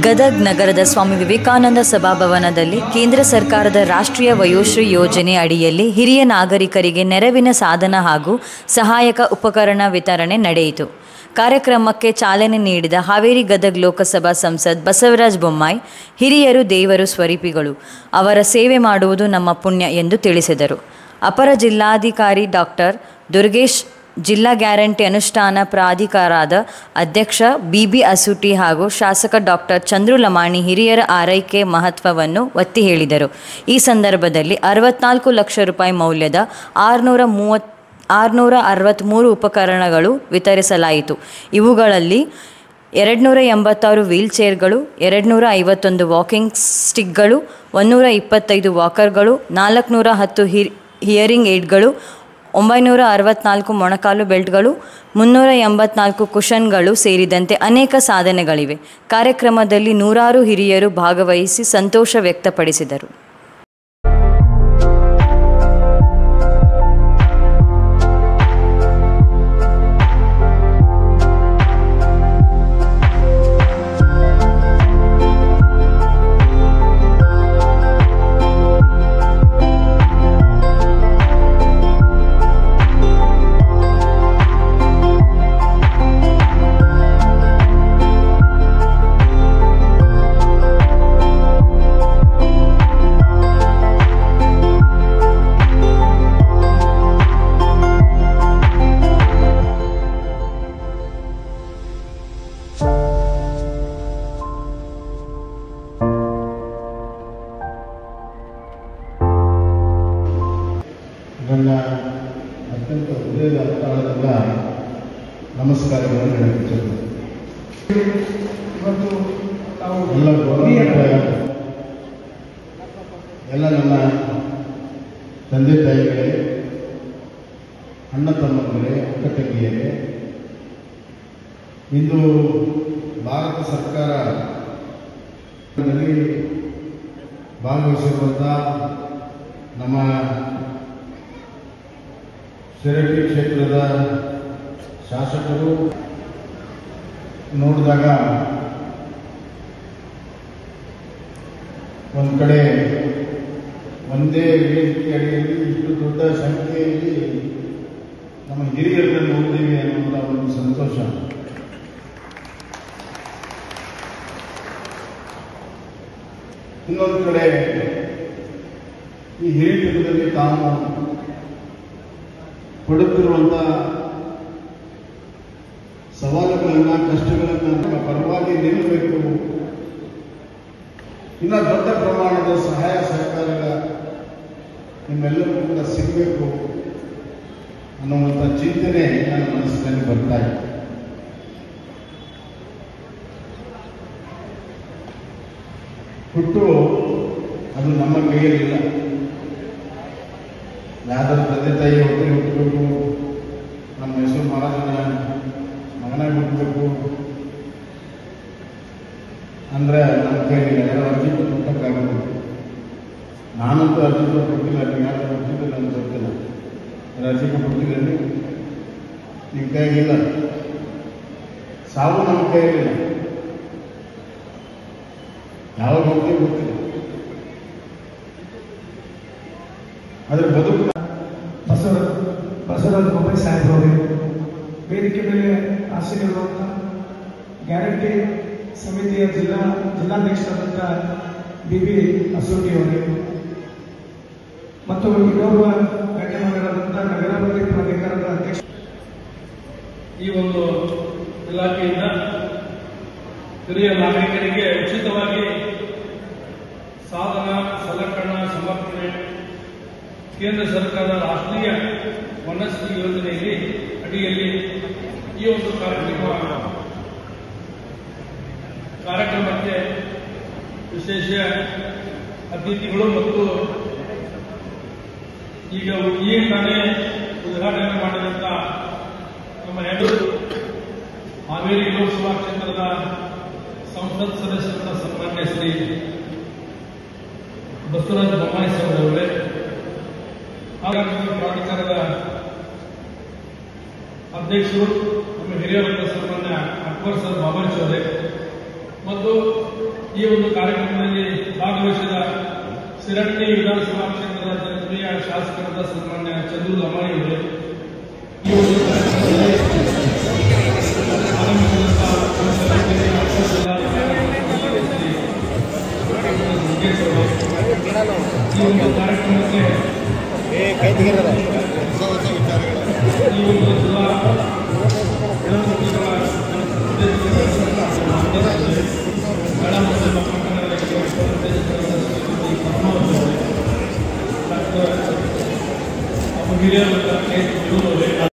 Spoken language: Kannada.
ಗದಗ್ ನಗರದ ಸ್ವಾಮಿ ವಿವೇಕಾನಂದ ಸಭಾಭವನದಲ್ಲಿ ಕೇಂದ್ರ ಸರ್ಕಾರದ ರಾಷ್ಟ್ರೀಯ ವಯೋಶ್ರೀ ಯೋಜನೆ ಅಡಿಯಲ್ಲಿ ಹಿರಿಯ ನಾಗರಿಕರಿಗೆ ನೆರವಿನ ಸಾಧನ ಹಾಗೂ ಸಹಾಯಕ ಉಪಕರಣ ವಿತರಣೆ ನಡೆಯಿತು. ಕಾರ್ಯಕ್ರಮಕ್ಕೆ ಚಾಲನೆ ನೀಡಿದ ಹಾವೇರಿ ಗದಗ್ ಲೋಕಸಭಾ ಸಂಸದ್ ಬಸವರಾಜ ಬೊಮ್ಮಾಯಿ, ಹಿರಿಯರು ದೇವರು ಸ್ವರೂಪಿಗಳು, ಅವರ ಸೇವೆ ಮಾಡುವುದು ನಮ್ಮ ಪುಣ್ಯ ಎಂದು ತಿಳಿಸಿದರು. ಅಪರ ಜಿಲ್ಲಾಧಿಕಾರಿ ಡಾಕ್ಟರ್ ದುರ್ಗೇಶ್, ಜಿಲ್ಲಾ ಗ್ಯಾರಂಟಿ ಅನುಷ್ಠಾನ ಪ್ರಾಧಿಕಾರದ ಅಧ್ಯಕ್ಷ ಬಿಬಿ ಅಸೂಟಿ ಹಾಗೂ ಶಾಸಕ ಡಾಕ್ಟರ್ ಚಂದ್ರು ಲಮಾಣಿ ಹಿರಿಯರ ಆರೈಕೆ ಮಹತ್ವವನ್ನು ಒತ್ತಿ ಹೇಳಿದರು. ಈ ಸಂದರ್ಭದಲ್ಲಿ 64 ಲಕ್ಷ ರೂಪಾಯಿ ಮೌಲ್ಯದ 663 ಉಪಕರಣಗಳು ವಿತರಿಸಲಾಯಿತು. ಇವುಗಳಲ್ಲಿ 286 ವೀಲ್ಚೇರ್ಗಳು, 251 ವಾಕಿಂಗ್ ಸ್ಟಿಕ್ಗಳು, 125 ವಾಕರ್ಗಳು, 410 ಹಿಯರಿಂಗ್ ಏಡ್ಗಳು, 964 ಮೊಣಕಾಲು ಬೆಲ್ಟ್ಗಳು, 384 ಕುಷನ್ಗಳು ಸೇರಿದಂತೆ ಅನೇಕ ಸಾಧನೆಗಳಿವೆ. ಕಾರ್ಯಕ್ರಮದಲ್ಲಿ ನೂರಾರು ಹಿರಿಯರು ಭಾಗವಹಿಸಿ ಸಂತೋಷ ವ್ಯಕ್ತಪಡಿಸಿದರು. ನನ್ನ ಅತ್ಯಂತ ಹೃದಯದ ಅಂತರಾಳದಿಂದ ನಮಸ್ಕಾರಗಳನ್ನು ಹೇಳುತ್ತೇನೆ. ಇವತ್ತು ನಾವು ಎಲ್ಲ ಗೌರವ, ಎಲ್ಲ ನನ್ನ ತಂದೆ ತಾಯಿಗಳೇ, ಅಣ್ಣ ತಮ್ಮಗಳೇ, ಅಕ್ಕ ತಂಗಿಯರೇ, ಇಂದು ಭಾರತ ಸರ್ಕಾರದಲ್ಲಿ ಭಾಗವಹಿಸಿರುವಂಥ ನಮ್ಮ ಶಿರಟ್ಟಿ ಕ್ಷೇತ್ರದ ಶಾಸಕರು ನೋಡಿದಾಗ ಒಂದು ಕಡೆ ಒಂದೇ ವೇದಿಕೆ ಅಡಿಯಲ್ಲಿ ಇಷ್ಟು ದೊಡ್ಡ ಸಂಖ್ಯೆಯಲ್ಲಿ ನಮ್ಮ ಹಿರಿಯರನ್ನು ನೋಡಿದ್ದೀವಿ ಅನ್ನುವಂಥ ಒಂದು ಸಂತೋಷ. ಇನ್ನೊಂದು ಕಡೆ ಈ ಹಿರಿಯರಲ್ಲಿ ತಾವು ಪಡುತ್ತಿರುವಂಥ ಸವಾಲುಗಳನ್ನು, ಕಷ್ಟಗಳನ್ನು ನಮ್ಮ ಪರವಾಗಿ ನಿಲ್ಲಬೇಕು, ಇನ್ನು ದೊಡ್ಡ ಪ್ರಮಾಣದ ಸಹಾಯ ಸಹಕಾರಗಳ ನಿಮ್ಮೆಲ್ಲರಿಗೂ ಕೂಡ ಸಿಗಬೇಕು ಅನ್ನುವಂಥ ಚಿಂತನೆ ನನ್ನ ಮನಸ್ಸಿನಲ್ಲಿ ಬರ್ತಾ ಇದೆ. ಹುಟ್ಟು ಅದು ನಮ್ಮ ಕೈಯಲ್ಲಿಲ್ಲ. ಯಾವ್ದಾದ್ರು ತಂದೆ ತಾಯಿ ಹೊಟ್ಟೆ ಹುಟ್ಟಬೇಕು, ನಮ್ಮ ಹೆಸರು ಮಹಾರಾಜನ ಮಗನಾಗಿ ಹುಟ್ಟಬೇಕು ಅಂದ್ರೆ ನಮ್ಮ ಕೈಯಲ್ಲಿ ಯಾರು ಅರ್ಜಿ ಕೊಟ್ಟಕ್ಕಾಗಬೇಕು. ನಾನಂತೂ ಅರ್ಜಿ ಕೊಟ್ಟಿಲ್ಲ, ಯಾರು ಕೊಟ್ಟಿದ್ದಿಲ್ಲ ಅಂತ ಗೊತ್ತಿಲ್ಲ. ಅರ್ಜಿ ಕೊಟ್ಟಿದ್ದೀನಿ, ನಿಮ್ಮ ಕೈಗಿಲ್ಲ. ಸಾವು ನಮ್ಮ ಕೈಯಲ್ಲಿಲ್ಲ, ಯಾವಾಗ ಹೋಗ್ತೀವಿ ಗೊತ್ತಿಲ್ಲ. ಆದರೆ ಬದುಕು ಬಸವರಾಜ ಬೊಮ್ಮಾಯಿ ಸಾಹೇಬ್ರವರೇ, ವೇದಿಕೆ ಮೇಲೆ ಆಸೀನರಾದಂಥ ಗ್ಯಾರಂಟಿ ಸಮಿತಿಯ ಜಿಲ್ಲಾಧ್ಯಕ್ಷರಾದಂಥ ಬಿಬಿ ಅಸೂಟಿ ಅವರೇ ಮತ್ತು ಇನ್ನೋರ್ವ ಗಣ್ಯಮಾನ್ಯರಾದಂಥ ನಗರಾಭಿವೃದ್ಧಿ ಪ್ರಾಧಿಕಾರದ ಅಧ್ಯಕ್ಷ, ಈ ಒಂದು ಇಲಾಖೆಯಿಂದ ಹಿರಿಯ ನಾಗರಿಕರಿಗೆ ಉಚಿತವಾಗಿ ಸಾಧನ, ಸಲಕರಣ ಸಮರ್ಪಣೆ ಕೇಂದ್ರ ಸರ್ಕಾರದ ರಾಷ್ಟ್ರೀಯ ವನಶ್ರೀ ಯೋಜನೆಯಲ್ಲಿ ಅಡಿಯಲ್ಲಿ ಈ ಒಂದು ಕಾರ್ಯಕ್ರಮಕ್ಕೆ ವಿಶೇಷ ಅತಿಥಿಗಳು ಮತ್ತು ಈಗ ತಾನೇ ಉದ್ಘಾಟನೆ ಮಾಡಿದಂಥ ನಮ್ಮ ಹಾವೇರಿ ಲೋಕಸಭಾ ಕ್ಷೇತ್ರದ ಸಂಸತ್ ಸದಸ್ಯರಾದ ಸನ್ಮಾನ್ಯ ಶ್ರೀ ಬಸವರಾಜ ಬೊಮ್ಮಾಯಿ ಸಾಹೇಬರವರೇ, ಪ್ರಾಧಿಕಾರದ ಅಧ್ಯಕ್ಷರು ನಮ್ಮ ಹಿರಿಯರಾದ ಸನ್ಮಾನ್ಯ ಅಕ್ಬರ್ ಸರ್ ಬಾಬಾಜಿ ಅವರೇ ಮತ್ತು ಈ ಒಂದು ಕಾರ್ಯಕ್ರಮದಲ್ಲಿ ಭಾಗವಹಿಸಿದ ಸಿರಟ್ಟಿ ವಿಧಾನಸಭಾ ಕ್ಷೇತ್ರದ ಜನಪ್ರಿಯ ಶಾಸಕರಾದ ಸನ್ಮಾನ್ಯ ಚಂದ್ರು ಲಮಾಣಿ ಅವರು, ಈ ಒಂದು ಕಾರ್ಯಕ್ರಮದಲ್ಲಿ ಆಗಮಿಸಿದಂತಹ ಈ ಒಂದು ಕಾರ್ಯಕ್ರಮಕ್ಕೆ ಈ ಒಂದು ಜಿಲ್ಲಾ ಹಿರಿಯರು